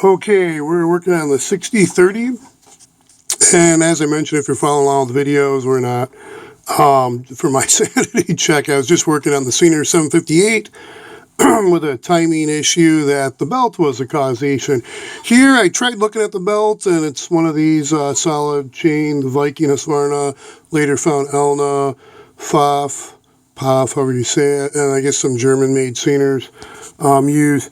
Okay, we're working on the 6030, and as I mentioned, if you're following along with the videos, we're not. For my sanity check, I was just working on the Senior 758 with a timing issue that the belt was the causation. Here, I tried looking at the belt, and it's one of these solid chain, the Viking Husqvarna, later found Elna, Pfaff, Pfaff, however you say it, and I guess some German-made Seniors use.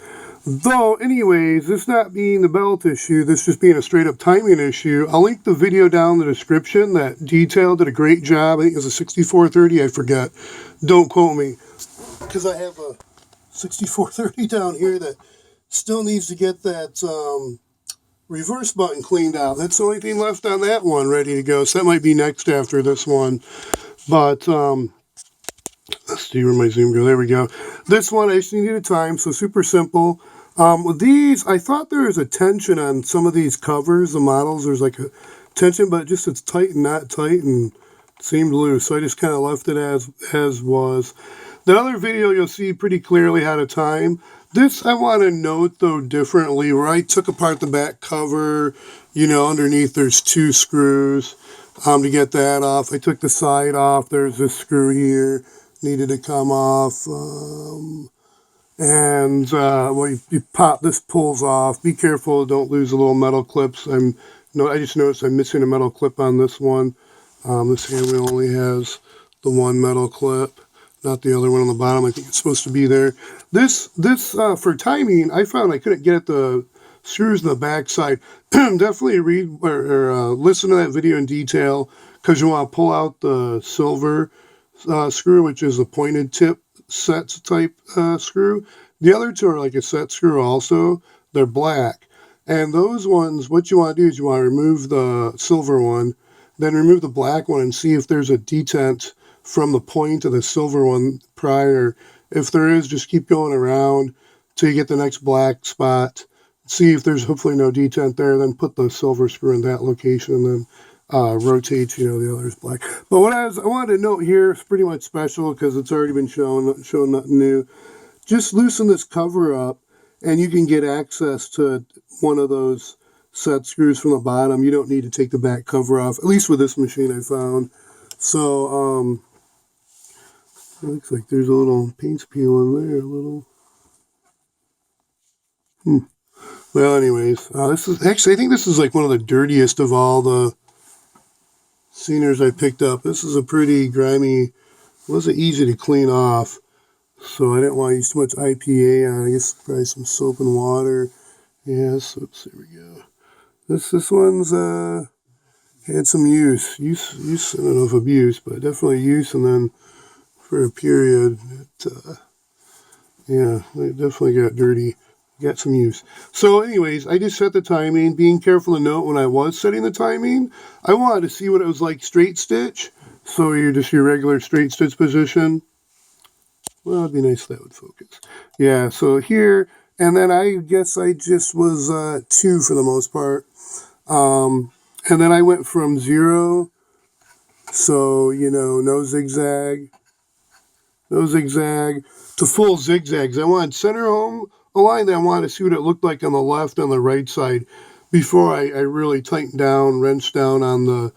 Though, anyways, this not being the belt issue, this just being a straight-up timing issue, I'll link the video down in the description. That detail did a great job. I think it was a 6430, I forget. Don't quote me, because I have a 6430 down here that still needs to get that reverse button cleaned out. That's the only thing left on that one ready to go. So that might be next after this one. But let's see where my zoom go. There we go. This one I just needed a time, so super simple. With these, I thought there was a tension on some of these covers, the models. There's like a tension, but just it's tight and not tight and seemed loose. So I just kind of left it as was. The other video you'll see pretty clearly how to time. This I want to note though differently, where I took apart the back cover. You know, underneath there's two screws to get that off. I took the side off. There's this screw here. Needed to come off. Well, you pop, this pulls off. Be careful, don't lose the little metal clips. I just noticed I'm missing a metal clip on this one. This handwheel only has the one metal clip, not the other one on the bottom. I think it's supposed to be there. This for timing, I found I couldn't get at the screws in the back side. Definitely read or listen to that video in detail, because you want to pull out the silver screw, which is a pointed tip set type screw. The other two are like a set screw also. They're black. And those ones, what you want to do is you want to remove the silver one, then remove the black one and see if there's a detent from the point of the silver one prior. If there is, just keep going around till you get the next black spot. See if there's hopefully no detent there, then put the silver screw in that location and then rotate, the other's black. But what I wanted to note here is pretty much special because it's already been shown nothing new. Just loosen this cover up and you can get access to one of those set screws from the bottom. You don't need to take the back cover off, at least with this machine I found. So, it looks like there's a little paint peel in there, a little. Well, anyways, this is actually, I think this is like one of the dirtiest of all the Seniors I picked up. This is a pretty grimy, wasn't easy to clean off, so I didn't want to use too much IPA on. I guess probably some soap and water. Yes, oops, there we go. This one's had some use. I don't know if abuse, but definitely use, and then for a period, it definitely got dirty. Got some use. So anyways, I just set the timing, being careful to note when I was setting the timing, I wanted to see what it was like straight stitch. So you're just your regular straight stitch position. Well, it'd be nice if that would focus. Yeah, so here, and then I guess I just was 2 for the most part. And then I went from 0, so, no zigzag, to full zigzags. I wanted center home a line that I wanted to see what it looked like on the left and the right side before I really tightened down, wrenched down on the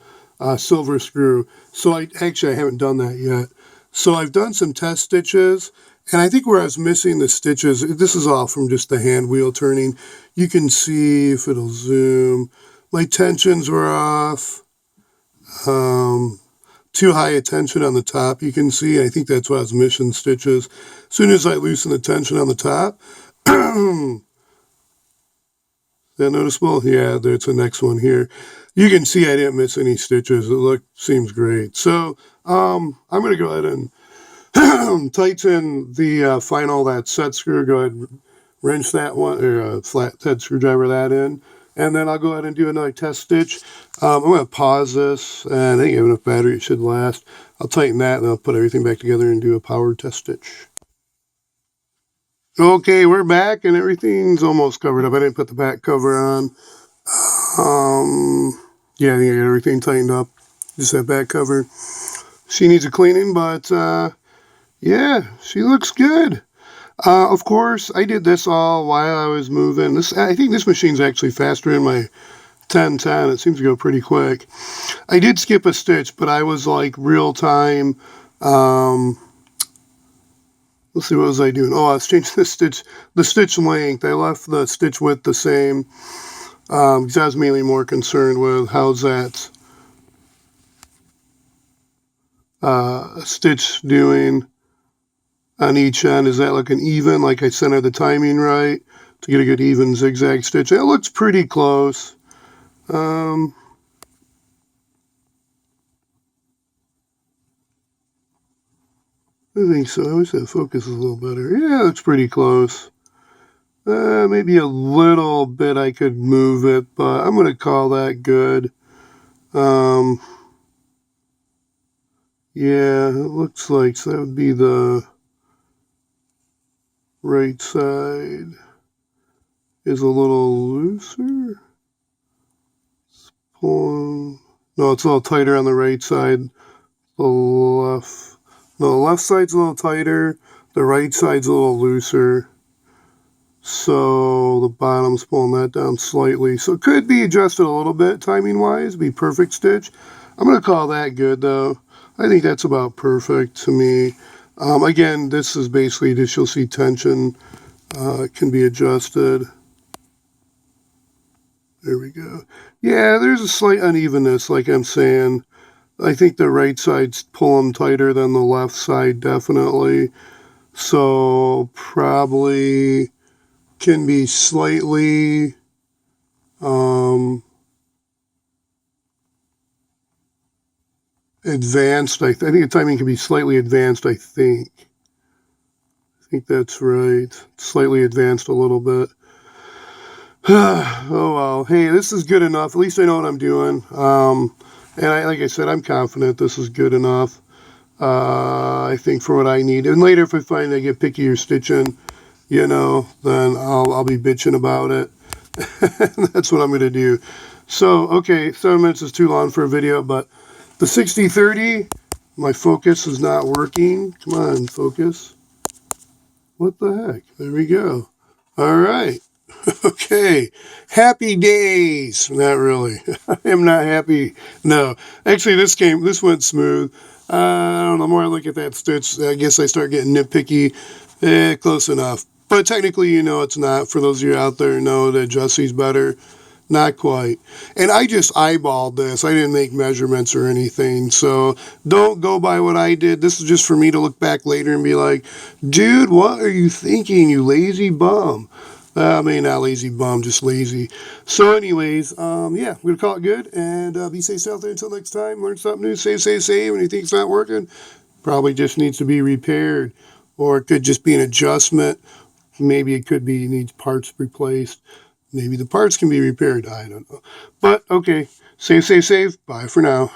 silver screw. So I haven't done that yet. So I've done some test stitches, and I think where I was missing the stitches, this is all from just the hand wheel turning. You can see, if it'll zoom, my tensions were off. Too high a tension on the top, you can see. I think that's why I was missing stitches. As soon as I loosen the tension on the top, is that noticeable? Yeah, there's the next one here. You can see I didn't miss any stitches. It seems great. So I'm going to go ahead and tighten the final, that set screw. Go ahead and wrench that one, or a flat head screwdriver that in. And then I'll go ahead and do another test stitch. I'm going to pause this, and I think I have enough battery, it should last. I'll tighten that, and I'll put everything back together and do a power test stitch. Okay, we're back, and everything's almost covered up. I didn't put the back cover on. Yeah, I think I got everything tightened up. Just that back cover. She needs a cleaning, but yeah, she looks good. Of course, I did this all while I was moving. I think this machine's actually faster than my 1010. It seems to go pretty quick. I did skip a stitch, but I was like real time. Let's see, what was I doing? Oh, I was changing the stitch length. I left the stitch width the same, because I was mainly more concerned with how's that stitch doing on each end. Is that looking even, like I centered the timing right to get a good even zigzag stitch? It looks pretty close. I think so. I wish that focus is a little better. Yeah, it's pretty close. Maybe a little bit I could move it, but I'm going to call that good. Yeah, it looks like so that would be the right side is a little looser. No, it's a little tighter on the right side. The left, no, the left side's a little tighter. The right side's a little looser. So the bottom's pulling that down slightly. So it could be adjusted a little bit timing-wise, be perfect stitch. I'm going to call that good, though. I think that's about perfect to me. Again, this is basically just, you'll see tension. It can be adjusted. There we go. Yeah, there's a slight unevenness, like I'm saying. I think the right side's pulling tighter than the left side, definitely. So probably can be slightly advanced. I think the timing can be slightly advanced, I think. I think that's right. Slightly advanced a little bit. Oh, well. Hey, this is good enough. At least I know what I'm doing. Like I said, I'm confident this is good enough. I think for what I need. And later, if I find I get picky or stitching, you know, then I'll be bitching about it. That's what I'm going to do. So, okay, 7 minutes is too long for a video, but the 60-30, my focus is not working. Come on, focus. What the heck? There we go. All right. Okay. Happy days. Not really. I am not happy. No. Actually, this went smooth. I don't know. The more I look at that stitch, I guess I start getting nitpicky. Close enough. But technically, you know, it's not. For those of you out there who know that Jesse's better, not quite. And I just eyeballed this. I didn't make measurements or anything. So don't go by what I did. This is just for me to look back later and be like, dude, what are you thinking, you lazy bum? I mean, not lazy bum, just lazy. So anyways, yeah, we're going to call it good. And be safe out there until next time. Learn something new. Save. When you think it's not working, probably just needs to be repaired. Or it could just be an adjustment. Maybe it could be needs parts replaced. Maybe the parts can be repaired. I don't know. But, okay. Save. Bye for now.